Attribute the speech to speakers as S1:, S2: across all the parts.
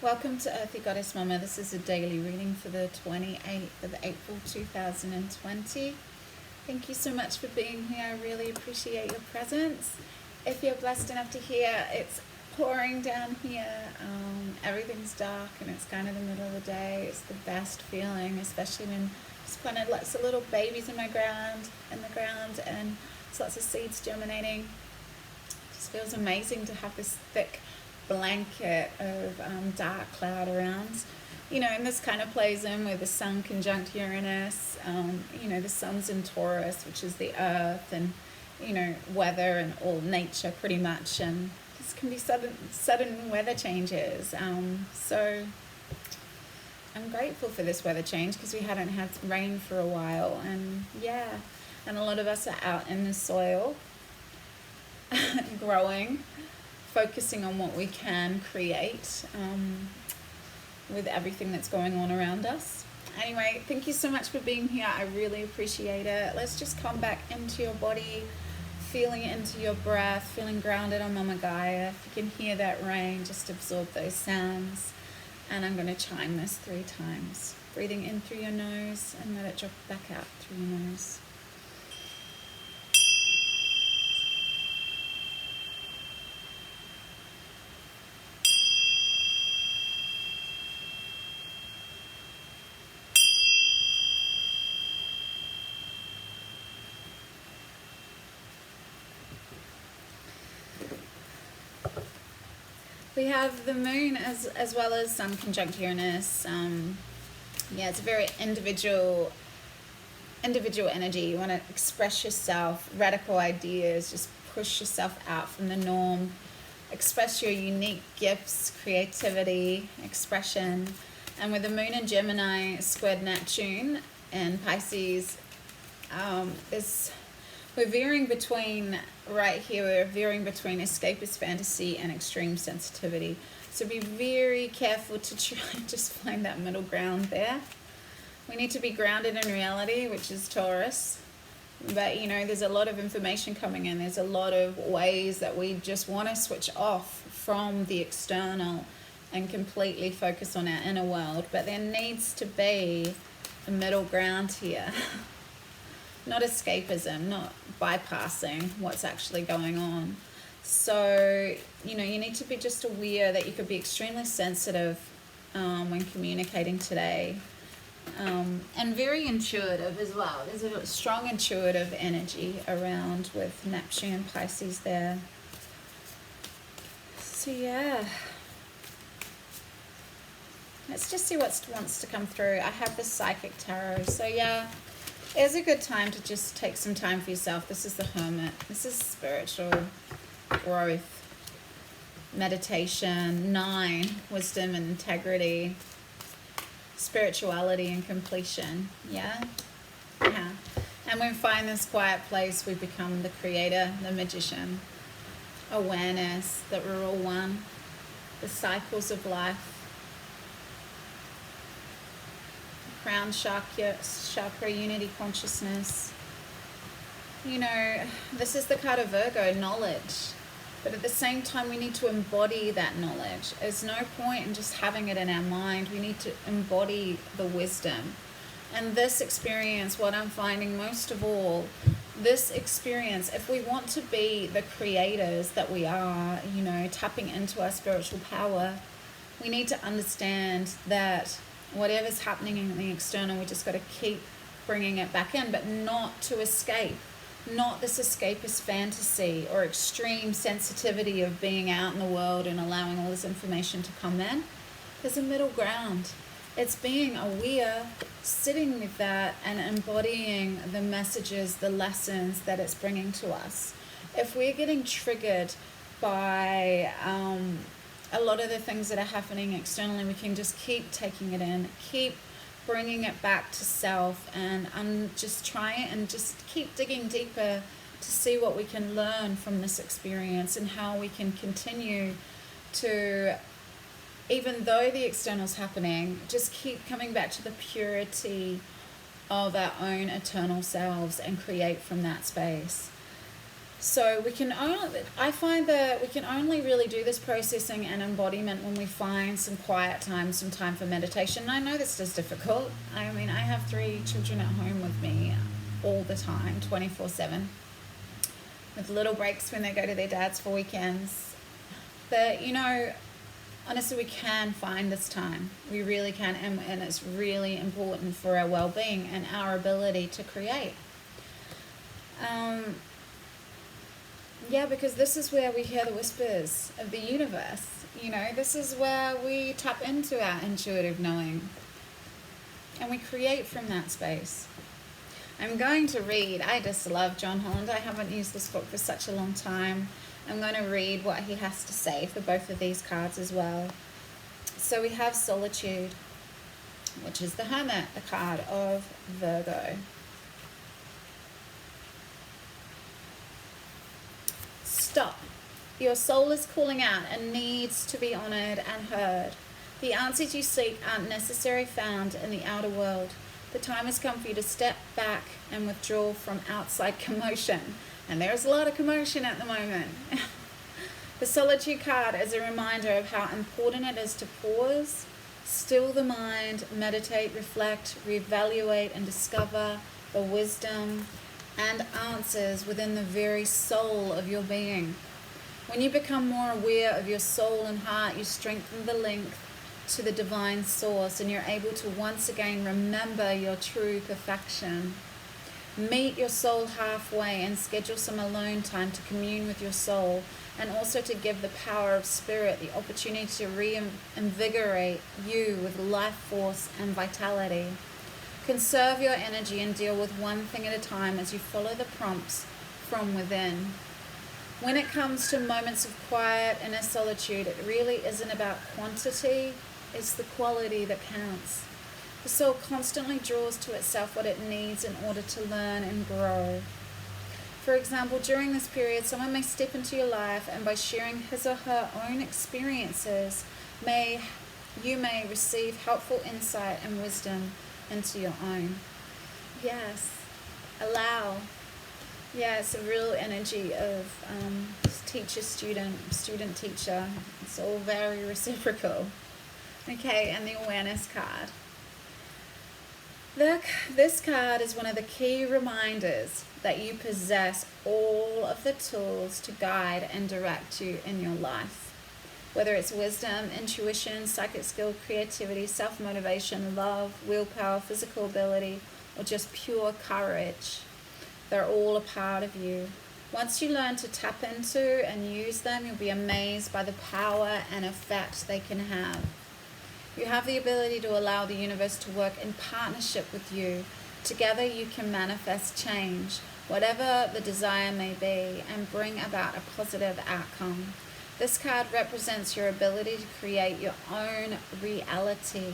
S1: Welcome to Earthy Goddess Mama. This is a daily reading for the 28th of April 2020. Thank you so much for being here. I really appreciate your presence. If you're blessed enough to hear, it's pouring down here. Everything's dark and it's kind of the middle of the day. It's the best feeling, especially when just planted lots of little babies in the ground and there's lots of seeds germinating. It just feels amazing to have this thick blanket of dark cloud around, and this kind of plays in with the sun conjunct Uranus. The sun's in Taurus, which is the earth, and weather and all nature pretty much, and this can be sudden weather changes. So I'm grateful for this weather change because we hadn't had rain for a while, and a lot of us are out in the soil growing, focusing on what we can create with everything that's going on around us. Anyway, thank you so much for being here. I really appreciate it. Let's just come back into your body, feeling into your breath, feeling grounded on Mama Gaia. If you can hear that rain, just absorb those sounds. And I'm going to chime this 3 times. Breathing in through your nose and let it drop back out through your nose. We have the moon as well as sun conjunct Uranus. It's a very individual energy. You want to express yourself, radical ideas, just push yourself out from the norm, express your unique gifts, creativity, expression. And with the moon in Gemini squared Neptune and Pisces, we're veering between, right here, we're veering between escapist fantasy and extreme sensitivity. So be very careful to try and just find that middle ground there. We need to be grounded in reality, which is Taurus. But, there's a lot of information coming in. There's a lot of ways that we just want to switch off from the external and completely focus on our inner world. But there needs to be a middle ground here. Not escapism, not bypassing what's actually going on. So, you need to be just aware that you could be extremely sensitive when communicating today. And very intuitive as well. There's a strong intuitive energy around with Neptune and Pisces there. So let's just see what wants to come through. I have the Psychic Tarot. So it's a good time to just take some time for yourself. This is the Hermit. This is spiritual growth, meditation, 9, wisdom and integrity, spirituality and completion. And when we find this quiet place, we become the creator, the magician, awareness that we're all one, the cycles of life. Crown chakra, unity consciousness. This is the card of Virgo, knowledge. But at the same time, we need to embody that knowledge. There's no point in just having it in our mind. We need to embody the wisdom. And this experience, what I'm finding most of all, this experience, if we want to be the creators that we are, tapping into our spiritual power, we need to understand that whatever's happening in the external, we just got to keep bringing it back in, but not to escape. Not this escapist fantasy or extreme sensitivity of being out in the world and allowing all this information to come in. There's a middle ground. It's being aware, sitting with that and embodying the messages, the lessons that it's bringing to us. If we're getting triggered by a lot of the things that are happening externally, we can just keep taking it in, keep bringing it back to self, and just try and just keep digging deeper to see what we can learn from this experience and how we can continue to, even though the external's happening, just keep coming back to the purity of our own eternal selves and create from that space. So we can only, I find that we can only really do this processing and embodiment when we find some quiet time, some time for meditation. And I know this is difficult. I mean, I have 3 children at home with me all the time, 24/7, with little breaks when they go to their dad's for weekends. But, you know, honestly, we can find this time. We really can, and it's really important for our well-being and our ability to create. Yeah, because this is where we hear the whispers of the universe. You know, this is where we tap into our intuitive knowing, and we create from that space. I'm going to read, I just love John Holland. I haven't used this book for such a long time. I'm going to read what he has to say for both of these cards as well. So we have Solitude, which is the Hermit, the card of Virgo. Stop. Your soul is calling out and needs to be honored and heard. The answers you seek aren't necessarily found in the outer world. The time has come for you to step back and withdraw from outside commotion. And there's a lot of commotion at the moment. The Solitude card is a reminder of how important it is to pause, still the mind, meditate, reflect, reevaluate, and discover the wisdom and answers within the very soul of your being. When you become more aware of your soul and heart, you strengthen the link to the divine source, and you're able to once again remember your true perfection. Meet your soul halfway and schedule some alone time to commune with your soul, and also to give the power of spirit the opportunity to reinvigorate you with life force and vitality. Conserve your energy and deal with one thing at a time as you follow the prompts from within. When it comes to moments of quiet inner solitude, it really isn't about quantity, it's the quality that counts. The soul constantly draws to itself what it needs in order to learn and grow. For example, during this period, someone may step into your life, and by sharing his or her own experiences, you may receive helpful insight and wisdom into your own. Yes, allow. Yeah, it's a real energy of teacher-student, student-teacher. It's all very reciprocal. Okay, and the awareness card. This card is one of the key reminders that you possess all of the tools to guide and direct you in your life. Whether it's wisdom, intuition, psychic skill, creativity, self-motivation, love, willpower, physical ability, or just pure courage, they're all a part of you. Once you learn to tap into and use them, you'll be amazed by the power and effect they can have. You have the ability to allow the universe to work in partnership with you. Together you can manifest change, whatever the desire may be, and bring about a positive outcome. This card represents your ability to create your own reality,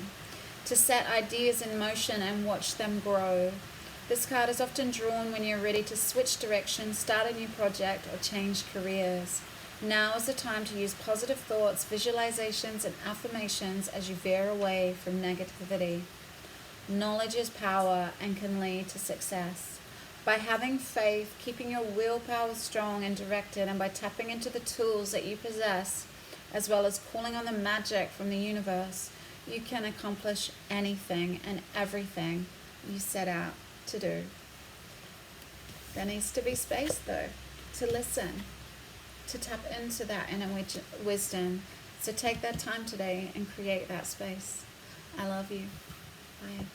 S1: to set ideas in motion and watch them grow. This card is often drawn when you're ready to switch direction, start a new project, or change careers. Now is the time to use positive thoughts, visualizations, and affirmations as you veer away from negativity. Knowledge is power and can lead to success. By having faith, keeping your willpower strong and directed, and by tapping into the tools that you possess, as well as calling on the magic from the universe, you can accomplish anything and everything you set out to do. There needs to be space, though, to listen, to tap into that inner wisdom. So take that time today and create that space. I love you. Bye.